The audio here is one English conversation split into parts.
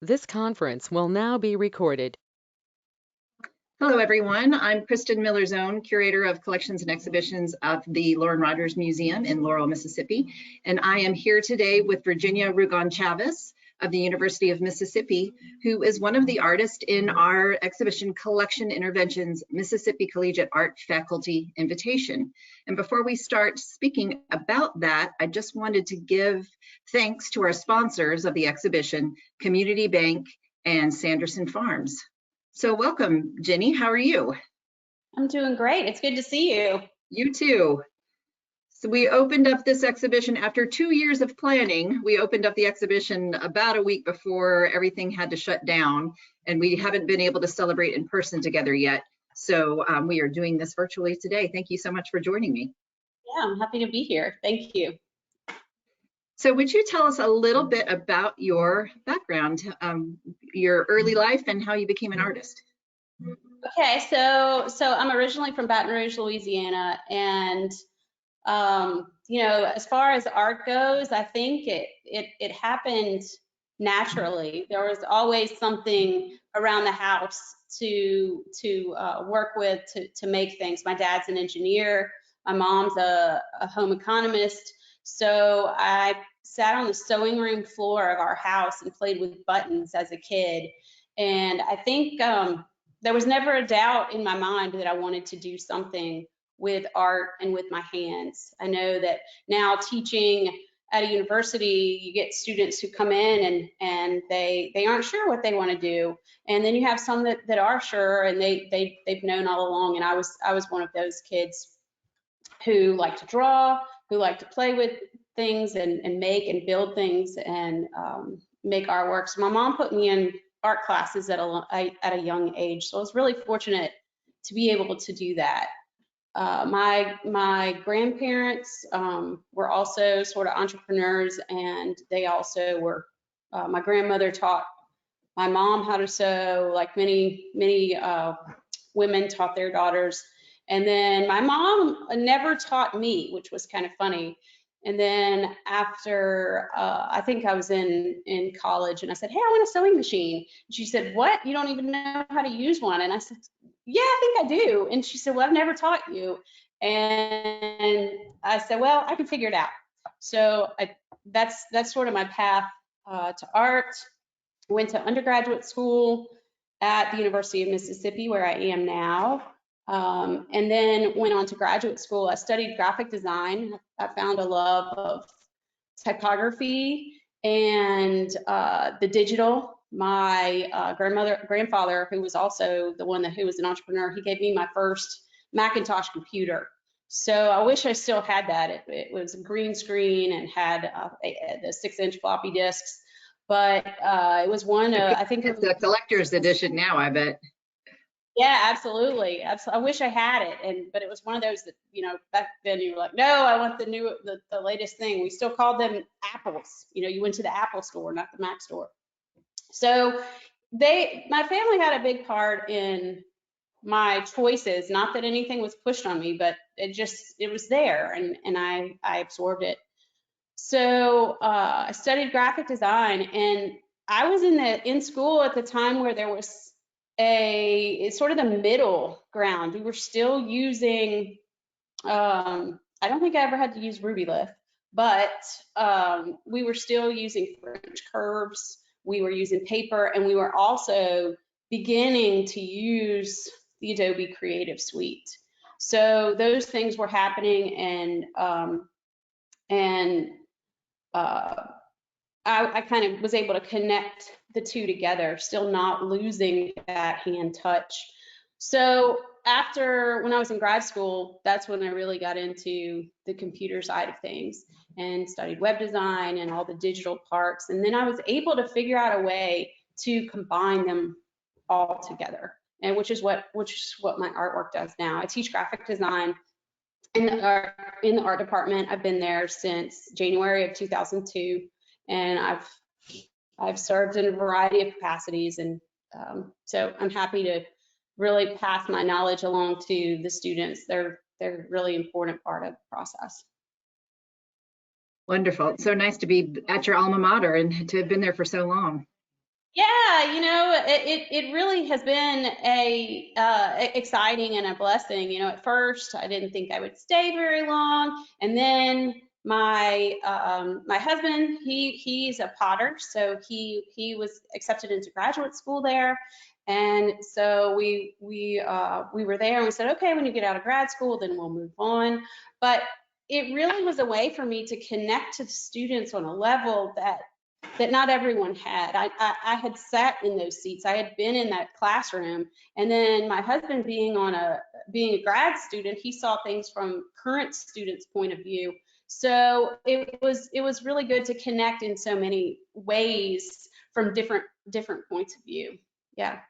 This conference will now be recorded. Hello, everyone. I'm Kristen Zohn, Curator of Collections and Exhibitions of the Lauren Rogers Museum in Laurel, Mississippi. And I am here today with Virginia Rougon Chavis of the University of Mississippi, who is one of the artists in our exhibition Collection Interventions Mississippi Collegiate Art Faculty Invitation. And before we start speaking about that, I just wanted to give thanks to our sponsors of the exhibition, Community Bank and Sanderson Farms. So welcome, Jenny. How are you? I'm doing great. It's good to see you. You too. So we opened up this exhibition after 2 years of planning. We opened up the exhibition about a week before everything had to shut down, and we haven't been able to celebrate in person together yet. So we are doing this virtually today. Thank you so much for joining me. Yeah, I'm happy to be here. Thank you. So would you tell us a little bit about your background, your early life, and how you became an artist? Okay, so I'm originally from Baton Rouge, Louisiana, and you know, as far as art goes, I think it happened naturally. There was always something around the house to work with to make things. My dad's an engineer. My mom's a home economist. So I sat on the sewing room floor of our house and played with buttons as a kid. And I think there was never a doubt in my mind that I wanted to do something with art and with my hands. I know that now teaching at a university, you get students who come in and they aren't sure what they want to do. And then you have some that are sure, and they've known all along. And I was one of those kids who like to draw, who like to play with things and make and build things and make artwork. So my mom put me in art classes at a young age. So I was really fortunate to be able to do that. My grandparents were also sort of entrepreneurs, and they also were, my grandmother taught my mom how to sew, like many women taught their daughters. And then my mom never taught me, which was kind of funny. And then after, I think I was in college, and I said, hey, I want a sewing machine. And she said, what? You don't even know how to use one? And I said, yeah, I think I do. And she said, well, I've never taught you. And I said, well, I can figure it out. So that's sort of my path to art. Went to undergraduate school at the University of Mississippi, where I am now. And then went on to graduate school. I studied graphic design. I found a love of typography and the digital. My grandfather, who was also the one who was an entrepreneur, he gave me my first Macintosh computer. So I wish I still had that. It was a green screen and had the 6-inch floppy disks. But it was one, I think it's a collector's edition now, I bet. Yeah, absolutely. I wish I had it, but it was one of those that, you know, back then you were like, no, I want the latest thing. We still called them apples. You know, you went to the Apple store, not the Mac store. So my family had a big part in my choices. Not that anything was pushed on me, but it was there, and I absorbed it. So I studied graphic design, and I was in school at the time where there was it's sort of the middle ground. We were still using, I don't think I ever had to use Rubylith, but we were still using French curves. We were using paper, and we were also beginning to use the Adobe Creative Suite. So those things were happening, and I kind of was able to connect the two together, still not losing that hand touch. So when I was in grad school, that's when I really got into the computer side of things and studied web design and all the digital parts. And then I was able to figure out a way to combine them all together, and which is what my artwork does now. I teach graphic design in the art department. I've been there since January of 2002. And I've served in a variety of capacities, and so I'm happy to really pass my knowledge along to the students. They're a really important part of the process. Wonderful. So nice to be at your alma mater and to have been there for so long. Yeah, it really has been a exciting and a blessing. At first I didn't think I would stay very long, and then my husband, he's a potter, so he was accepted into graduate school there, and so we were there, and we said, okay, when you get out of grad school, then we'll move on. But it really was a way for me to connect to the students on a level that not everyone had. I had sat in those seats. I had been in that classroom. And then my husband being a grad student, he saw things from current students' point of view. So it was really good to connect in so many ways from different points of view. Yeah.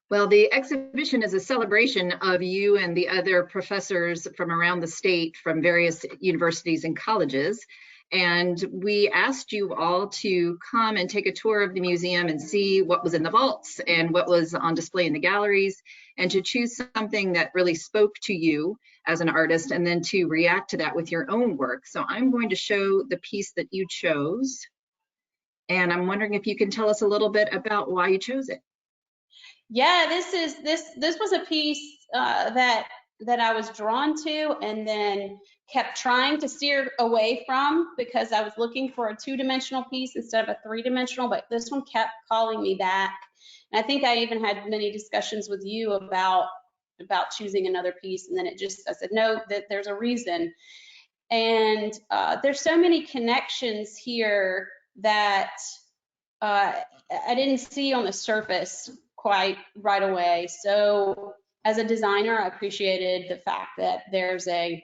Well, the exhibition is a celebration of you and the other professors from around the state from various universities and colleges. And we asked you all to come and take a tour of the museum and see what was in the vaults and what was on display in the galleries, and to choose something that really spoke to you as an artist, and then to react to that with your own work. So I'm going to show the piece that you chose. And I'm wondering if you can tell us a little bit about why you chose it. Yeah, this was a piece that I was drawn to, and then kept trying to steer away from, because I was looking for a two-dimensional piece instead of a three-dimensional, but this one kept calling me back. And I think I even had many discussions with you about choosing another piece, and then I said, no, that there's a reason. And there's so many connections here that I didn't see on the surface quite right away. So as a designer, I appreciated the fact that there's a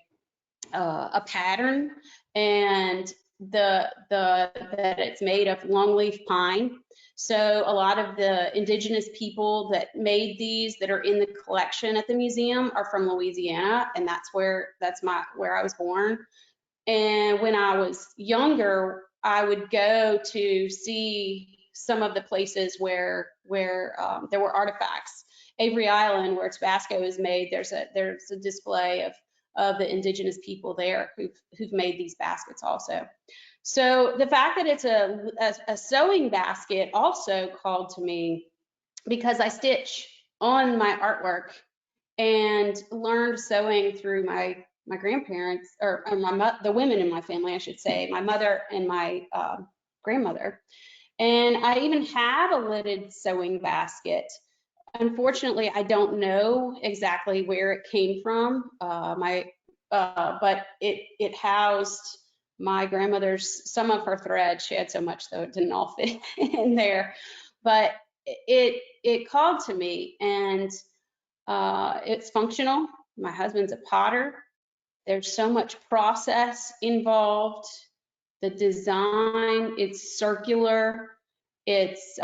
pattern, and that it's made of longleaf pine. So a lot of the indigenous people that made these, that are in the collection at the museum, are from Louisiana, and that's where I was born. And when I was younger, I would go to see some of the places where there were artifacts. Avery Island, where Tabasco is made, there's a display of the indigenous people there who've made these baskets also. So the fact that it's a sewing basket also called to me, because I stitch on my artwork and learned sewing through my grandparents, or the women in my family, I should say, my mother and my grandmother. And I even have a lidded sewing basket. Unfortunately, I don't know exactly where it came from. But it housed my grandmother's, some of her thread. She had so much, though, it didn't all fit in there. But it called to me, and it's functional. My husband's a potter. There's so much process involved. The design, it's circular. It's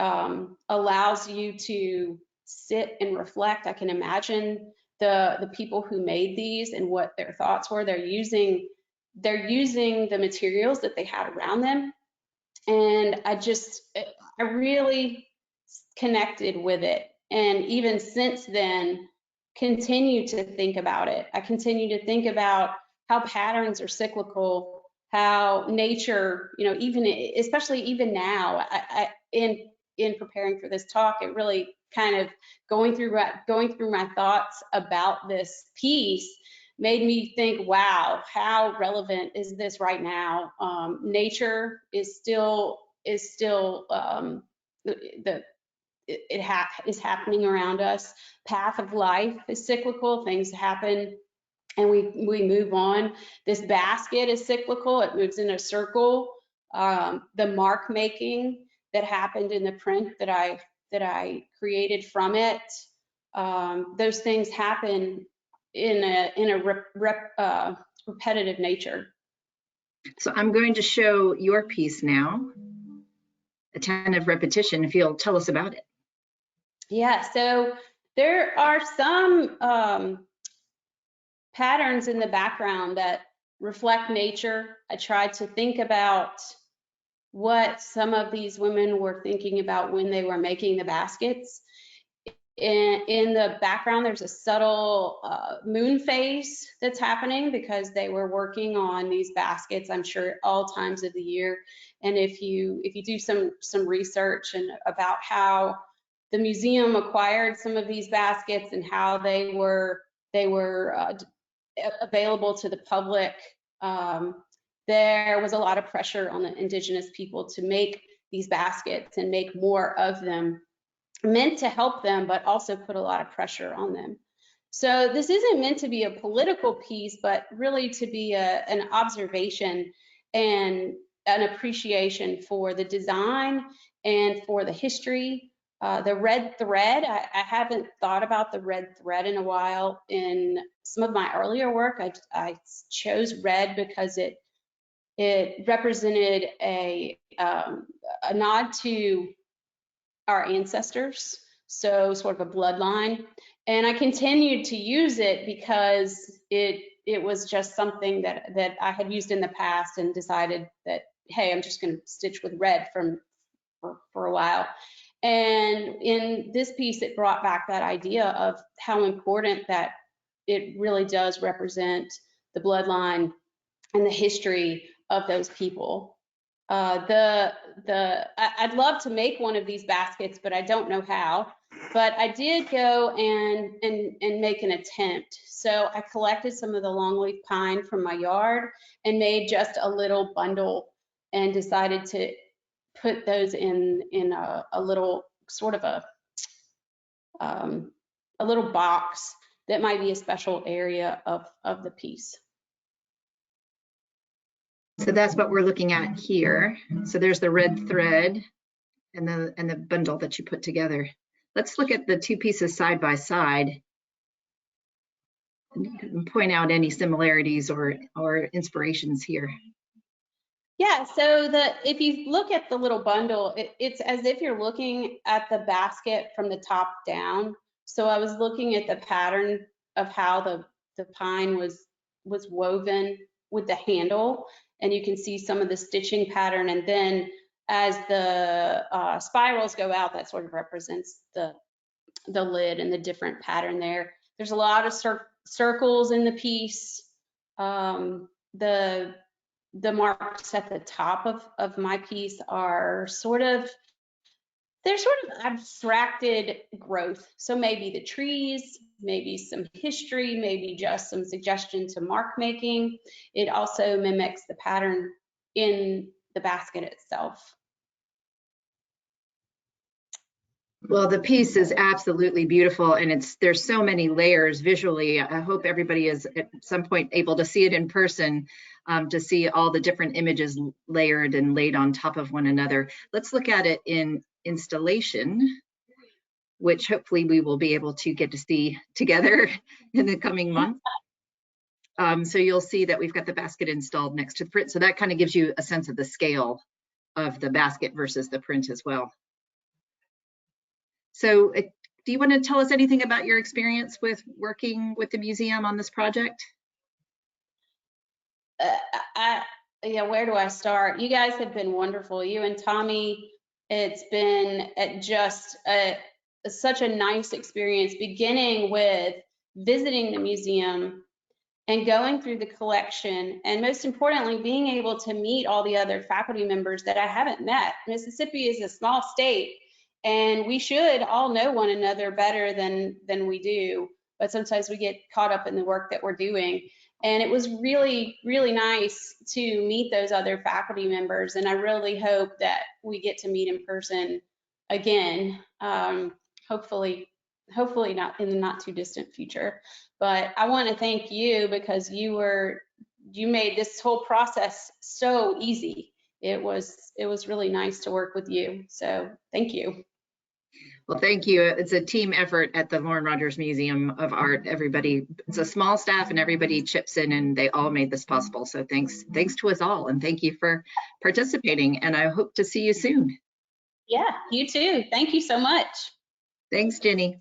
allows you to sit and reflect. I can imagine the people who made these and what their thoughts were. They're using the materials that they had around them. And I really connected with it. And even since then, continue to think about it. I continue to think about how patterns are cyclical, how nature, even especially even now, in preparing for this talk, it really kind of going through my thoughts about this piece made me think, wow, how relevant is this right now? Nature is still is happening around us. Path of life is cyclical. Things happen and we move on. This basket is cyclical. It moves in a circle. The mark making that happened in the print that I created from it, those things happen in a repetitive nature. So I'm going to show your piece now, attentive repetition, if you'll tell us about it. Yeah, so there are some patterns in the background that reflect nature. I tried to think about what some of these women were thinking about when they were making the baskets. In the background, there's a subtle moon phase that's happening because they were working on these baskets, I'm sure, at all times of the year. And if you do some research and about how the museum acquired some of these baskets and how they were available to the public, there was a lot of pressure on the indigenous people to make these baskets and make more of them, meant to help them, but also put a lot of pressure on them. So this isn't meant to be a political piece, but really to be an observation and an appreciation for the design and for the history. The red thread, I haven't thought about the red thread in a while. In some of my earlier work, I chose red because it represented a nod to our ancestors, so sort of a bloodline. And I continued to use it because it was just something that I had used in the past and decided that, hey, I'm just going to stitch with red for a while. And in this piece, it brought back that idea of how important that it really does represent the bloodline and the history of those people. I'd love to make one of these baskets, but I don't know how. But I did go and make an attempt. So I collected some of the longleaf pine from my yard and made just a little bundle and decided to put those in a little sort of a little box that might be a special area of the piece. So that's what we're looking at here. So there's the red thread and the bundle that you put together. Let's look at the two pieces side by side and point out any similarities or inspirations here. Yeah, so if you look at the little bundle, it's as if you're looking at the basket from the top down. So I was looking at the pattern of how the pine was woven with the handle, and you can see some of the stitching pattern. And then as the spirals go out, that sort of represents the lid and the different pattern there. There's a lot of circles in the piece. The marks at the top of my piece are they're sort of abstracted growth. So maybe the trees, maybe some history, maybe just some suggestion to mark making. It also mimics the pattern in the basket itself. Well, the piece is absolutely beautiful, and there's so many layers visually. I hope everybody is at some point able to see it in person, to see all the different images layered and laid on top of one another. Let's look at it in installation, which hopefully we will be able to get to see together in the coming months. So you'll see that we've got the basket installed next to the print. So that kind of gives you a sense of the scale of the basket versus the print as well. So do you want to tell us anything about your experience with working with the museum on this project? Yeah, where do I start? You guys have been wonderful. You and Tommy, it's been just such a nice experience, beginning with visiting the museum and going through the collection, and most importantly, being able to meet all the other faculty members that I haven't met. Mississippi is a small state, and we should all know one another better than we do, but sometimes we get caught up in the work that we're doing. And it was really, really nice to meet those other faculty members, and I really hope that we get to meet in person again, hopefully not in the not too distant future. But I want to thank you because you made this whole process so easy. It was really nice to work with you. So thank you. Well, thank you. It's a team effort at the Loren Rogers Museum of Art. Everybody, it's a small staff and everybody chips in, and they all made this possible. So thanks to us all, and thank you for participating, and I hope to see you soon. Yeah, you too. Thank you so much. Thanks, Jenny.